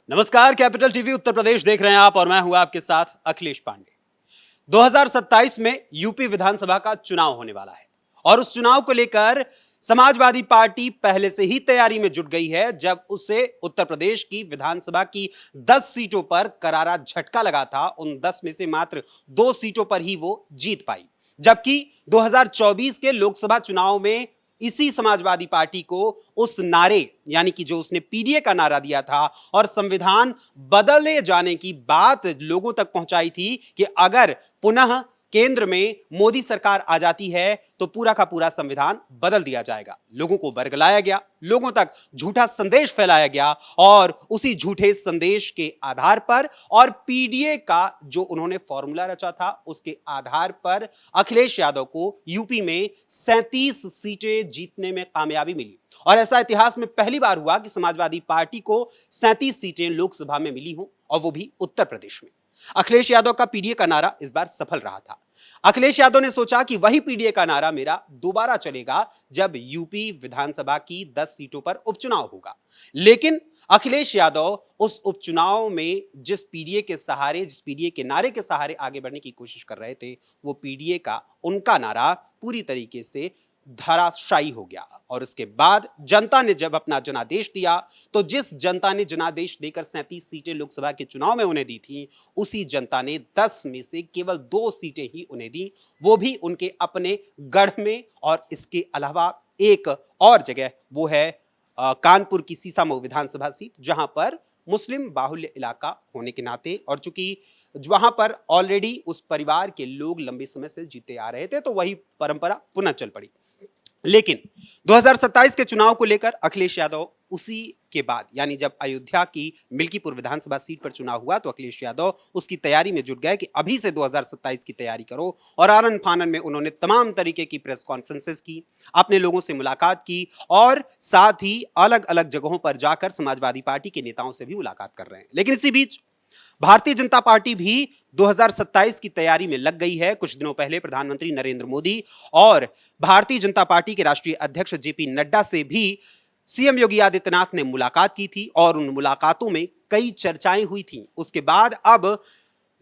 नमस्कार, capital TV Uttar Pradesh देख रहे हैं आप और मैं हूं आपके साथ अखिलेश पांडे। 2027 में यूपी विधानसभा का चुनाव होने वाला है और उस चुनाव को लेकर समाजवादी पार्टी पहले से ही तैयारी में जुट गई है। जब उसे उत्तर प्रदेश की विधानसभा की 10 सीटों पर करारा झटका लगा था, उन 10 में से मात्र 2 सीटों पर ही वो जीत पाई। जबकि 2024 के लोकसभा चुनाव में इसी समाजवादी पार्टी को उस नारे यानी कि जो उसने पीडीए का नारा दिया था और संविधान बदले जाने की बात लोगों तक पहुंचाई थी कि अगर पुनः केंद्र में मोदी सरकार आ जाती है तो पूरा का पूरा संविधान बदल दिया जाएगा। लोगों को बरगलाया गया, लोगों तक झूठा संदेश फैलाया गया और उसी झूठे संदेश के आधार पर और पीडीए का जो उन्होंने फॉर्मूला रचा था उसके आधार पर अखिलेश यादव को यूपी में 37 सीटें जीतने में कामयाबी मिली। और ऐसा इतिहास में पहली बार हुआ कि समाजवादी पार्टी को 37 सीटें लोकसभा में मिली हों और वो भी उत्तर प्रदेश में। अखिलेश यादव का पीडीए का नारा इस बार सफल रहा था। अखिलेश यादव ने सोचा कि वही पीडीए का नारा मेरा दोबारा चलेगा जब यूपी विधानसभा की 10 सीटों पर उपचुनाव होगा। लेकिन अखिलेश यादव उस उपचुनाव में जिस पीडीए के सहारे, जिस पीडीए के नारे के सहारे आगे बढ़ने की कोशिश कर रहे थे, वो पीडीए का उनका नारा पूरी तरीके से धराशायी हो गया। और उसके बाद जनता ने जब अपना जनादेश दिया तो जिस जनता ने जनादेश देकर 37 सीटें लोकसभा के चुनाव में उन्हें दी थी, उसी जनता ने 10 में से केवल 2 सीटें ही उन्हें दी, वो भी उनके अपने गढ़ में। और इसके अलावा एक और जगह वो है कानपुर की सीसामऊ विधानसभा सीट, जहां पर मुस्लिम बाहुल्य इलाका होने के नाते और चूंकि वहां पर ऑलरेडी उस परिवार के लोग लंबे समय से जीते आ रहे थे तो वही परंपरा पुनः चल पड़ी। लेकिन 2027 के चुनाव को लेकर अखिलेश यादव उसी के बाद यानी जब अयोध्या की मिल्कीपुर विधानसभा सीट पर चुनाव हुआ तो अखिलेश यादव उसकी तैयारी में जुट गए कि अभी से 2027 की तैयारी करो। और आनन फानन में उन्होंने तमाम तरीके की प्रेस कॉन्फ्रेंसेस की, अपने लोगों से मुलाकात की और साथ ही अलग अलग जगहों पर जाकर समाजवादी पार्टी के नेताओं से भी मुलाकात कर रहे हैं। लेकिन इसी बीच भारतीय जनता पार्टी भी 2027 की तैयारी में लग गई है। कुछ दिनों पहले प्रधानमंत्री नरेंद्र मोदी और भारतीय जनता पार्टी के राष्ट्रीय अध्यक्ष जेपी नड्डा से भी सीएम योगी आदित्यनाथ ने मुलाकात की थी और उन मुलाकातों में कई चर्चाएं हुई थी। उसके बाद अब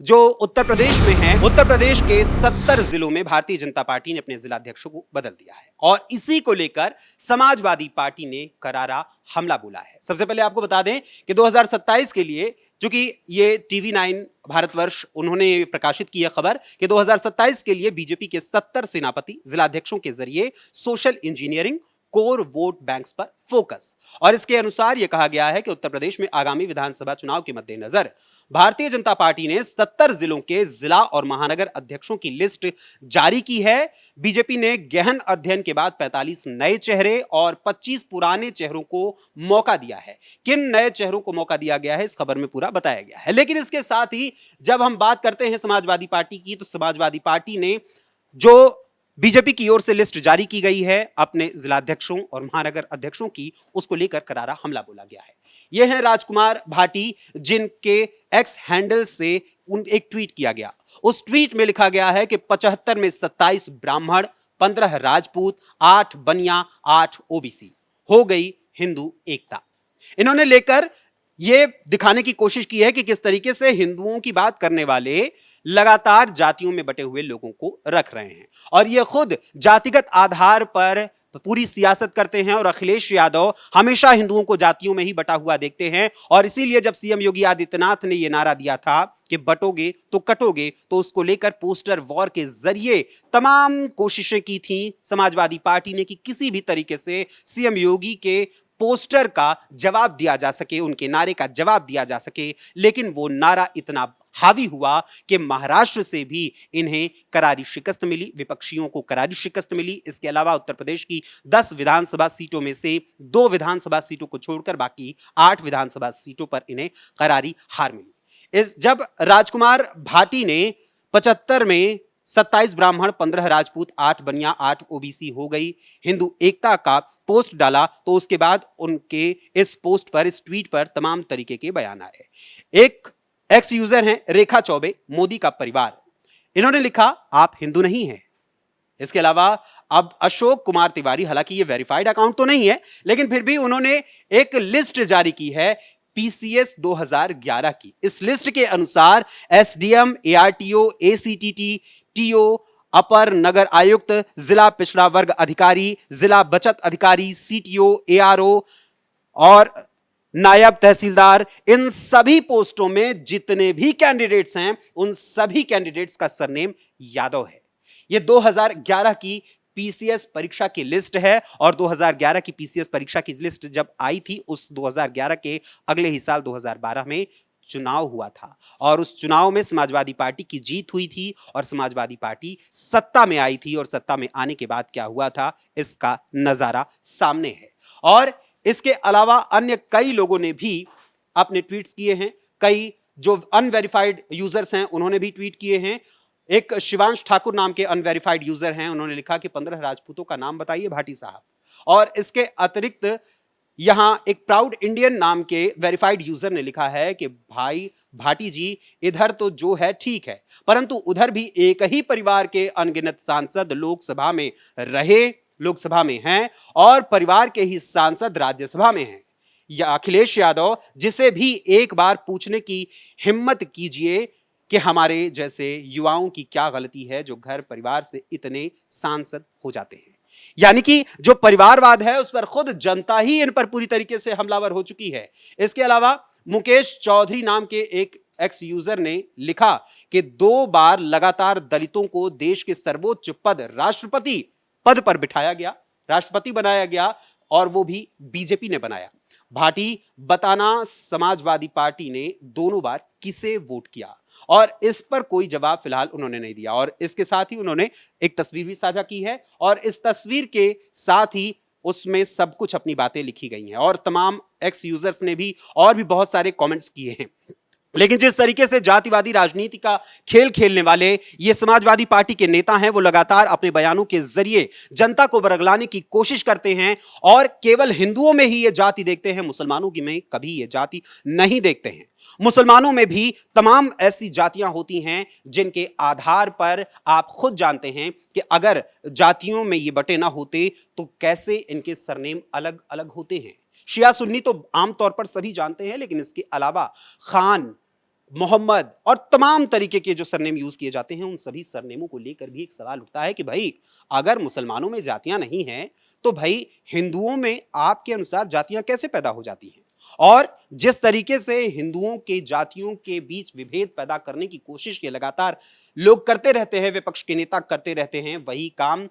जो उत्तर प्रदेश में है, उत्तर प्रदेश के 70 जिलों में भारतीय जनता पार्टी ने अपने जिलाध्यक्षों को बदल दिया है और इसी को लेकर समाजवादी पार्टी ने करारा हमला बोला है। सबसे पहले आपको बता दें कि 2027 के लिए, चूंकि ये टीवी 9 भारतवर्ष उन्होंने प्रकाशित की है खबर कि 2027 के लिए बीजेपी के 70 सेनापति जिलाध्यक्षों के जरिए social engineering, core vote banks पर फोकस। और इसके अनुसार यह कहा गया है कि उत्तर प्रदेश में आगामी विधानसभा चुनाव के मद्देनजर भारतीय जनता पार्टी ने 70 जिलों के जिला और महानगर अध्यक्षों की लिस्ट जारी की है। बीजेपी ने गहन अध्ययन के बाद 45 नए चेहरे और 25 पुराने चेहरों को मौका दिया है। किन नए चेहरों को मौका दिया गया है इस खबर में पूरा बताया गया है। लेकिन इसके साथ ही जब हम बात करते हैं समाजवादी पार्टी की, तो समाजवादी पार्टी ने जो बीजेपी की ओर से लिस्ट जारी की गई है अपने जिलाध्यक्षों और महानगर अध्यक्षों की, उसको लेकर करारा हमला बोला गया है। यह है राजकुमार भाटी, जिनके एक्स हैंडल से एक ट्वीट किया गया। उस ट्वीट में लिखा गया है कि 75 में 27 ब्राह्मण, 15 राजपूत, 8 बनिया, 8 ओबीसी, हो गई हिंदू एकता। इन्होंने लेकर ये दिखाने की कोशिश की है कि किस तरीके से हिंदुओं की बात करने वाले लगातार जातियों में बटे हुए लोगों को रख रहे हैं और ये खुद जातिगत आधार पर पूरी सियासत करते हैं। और अखिलेश यादव हमेशा हिंदुओं को जातियों में ही बटा हुआ देखते हैं और इसीलिए जब सीएम योगी आदित्यनाथ ने यह नारा दिया था कि बटोगे तो कटोगे, तो उसको लेकर पोस्टर वॉर के जरिए तमाम कोशिशें की थी समाजवादी पार्टी ने कि किसी भी तरीके से सीएम योगी के पोस्टर का जवाब दिया जा सके, उनके नारे का जवाब दिया जा सके। लेकिन वो नारा इतना हावी हुआ कि महाराष्ट्र से भी इन्हें करारी शिकस्त मिली, विपक्षियों को करारी शिकस्त मिली। इसके अलावा उत्तर प्रदेश की 10 विधानसभा सीटों में से 2 विधानसभा सीटों को छोड़कर बाकी 8 विधानसभा सीटों पर इन्हें करारी हार मिली। जब राजकुमार भाटी ने 75 में 27 ब्राह्मण, 15 राजपूत, 8 बनिया, 8 ओबीसी, हो गई हिंदू एकता का पोस्ट डाला तो उसके बाद उनके इस पोस्ट पर, इस ट्वीट पर तमाम तरीके के बयान आए। एक एक्स यूजर हैं रेखा चौबे, मोदी का परिवार, इन्होंने लिखा आप हिंदू नहीं हैं। इसके अलावा अब अशोक कुमार तिवारी, हालांकि ये वेरीफाइड अकाउंट तो नहीं है लेकिन फिर भी उन्होंने एक लिस्ट जारी की है पीसीएस 2011 की। इस लिस्ट के अनुसार एसडीएम, एआरटीओ, एसीटीटी, टीओ, अपर नगर आयुक्त, जिला पिछड़ा वर्ग अधिकारी, जिला बचत अधिकारी, सीटीओ, एआरओ और नायब तहसीलदार, इन सभी पोस्टों में जितने भी कैंडिडेट्स हैं उन सभी कैंडिडेट्स का सरनेम यादव है। यह 2011 की पीसीएस परीक्षा की लिस्ट है और 2011 की पीसीएस परीक्षा की लिस्ट जब आई थी उस 2011 के अगले ही साल 2012 में चुनाव हुआ था और उस चुनाव में समाजवादी पार्टी की जीत हुई थी और समाजवादी पार्टी सत्ता में आई थी और सत्ता में आने के बाद क्या हुआ था इसका नजारा सामने है। और इसके अलावा अन्य कई लोगों ने भी अपने ट्वीट्स किए हैं, कई जो अनवेरिफाइड यूजर्स हैं उन्होंने भी ट्वीट किए हैं। एक शिवांश ठाकुर नाम के अनवेरिफाइड यूजर हैं, उन्होंने लिखा कि 15 राजपूतों का नाम बताइए भाटी साहब। और इसके अतिरिक्त यहां एक प्राउड इंडियन नाम के वेरीफाइड यूजर ने लिखा है कि भाई भाटी जी, इधर तो जो है ठीक है, परंतु उधर भी एक ही परिवार के अनगिनत सांसद लोकसभा में रहे, लोकसभा में हैं और परिवार के ही सांसद राज्यसभा में हैं। या अखिलेश यादव, जिसे भी एक बार पूछने की हिम्मत कीजिए कि हमारे जैसे युवाओं की क्या गलती है जो घर परिवार से इतने सांसद हो जाते हैं। यानी कि जो परिवारवाद है उस पर खुद जनता ही इन पर पूरी तरीके से हमलावर हो चुकी है। इसके अलावा मुकेश चौधरी नाम के एक एक्स यूजर ने लिखा कि 2 बार लगातार दलितों को देश के सर्वोच्च पद राष्ट्रपति पद पर बिठाया गया, राष्ट्रपति बनाया गया और वो भी बीजेपी ने बनाया। भाटी, बताना समाजवादी पार्टी ने दोनों बार किसे वोट किया? और इस पर कोई जवाब फिलहाल उन्होंने नहीं दिया। और इसके साथ ही उन्होंने एक तस्वीर भी साझा की है और इस तस्वीर के साथ ही उसमें सब कुछ अपनी बातें लिखी गई हैं और तमाम एक्स यूजर्स ने भी और भी बहुत सारे कमेंट्स किए हैं। लेकिन जिस तरीके से जातिवादी राजनीति का खेल खेलने वाले ये समाजवादी पार्टी के नेता हैं, वो लगातार अपने बयानों के जरिए जनता को बरगलाने की कोशिश करते हैं और केवल हिंदुओं में ही ये जाति देखते हैं, मुसलमानों की में कभी ये जाति नहीं देखते हैं। मुसलमानों में भी तमाम ऐसी जातियां होती हैं जिनके आधार पर आप खुद जानते हैं कि अगर जातियों में ये बटे ना होते तो कैसे इनके सरनेम अलग अलग होते हैं। शिया सुन्नी तो आमतौर पर सभी जानते हैं, लेकिन इसके अलावा खान, मोहम्मद और तमाम तरीके के जो सरनेम यूज किए जाते हैं उन सभी सरनेमों को लेकर भी एक सवाल उठता है कि भाई अगर मुसलमानों में जातियां नहीं हैं तो भाई हिंदुओं में आपके अनुसार जातियां कैसे पैदा हो जाती हैं? और जिस तरीके से हिंदुओं के जातियों के बीच विभेद पैदा करने की कोशिश ये लगातार लोग करते रहते हैं, विपक्ष के नेता करते रहते हैं, वही काम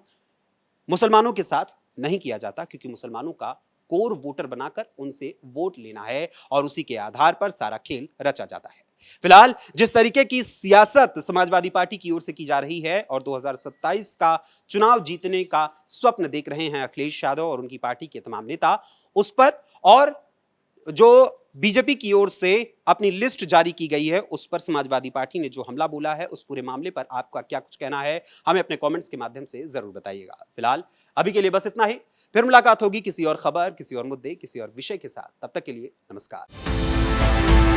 मुसलमानों के साथ नहीं किया जाता, क्योंकि मुसलमानों का कोर वोटर बनाकर उनसे वोट लेना है और उसी के आधार पर सारा खेल रचा जाता है। फिलहाल जिस तरीके की सियासत समाजवादी पार्टी की ओर से की जा रही है और 2027 का चुनाव जीतने का स्वप्न देख रहे हैं अखिलेश यादव और उनकी पार्टी के तमाम नेता, उस पर और जो बीजेपी की ओर से अपनी लिस्ट जारी की गई है उस पर समाजवादी पार्टी ने जो हमला बोला है उस पूरे मामले पर आपका क्या कुछ कहना है, हमें अपने कमेंट्स के माध्यम से जरूर बताइएगा। फिलहाल अभी के लिए बस इतना ही, फिर मुलाकात होगी किसी और खबर, किसी और मुद्दे, किसी और विषय के साथ। तब तक के लिए नमस्कार।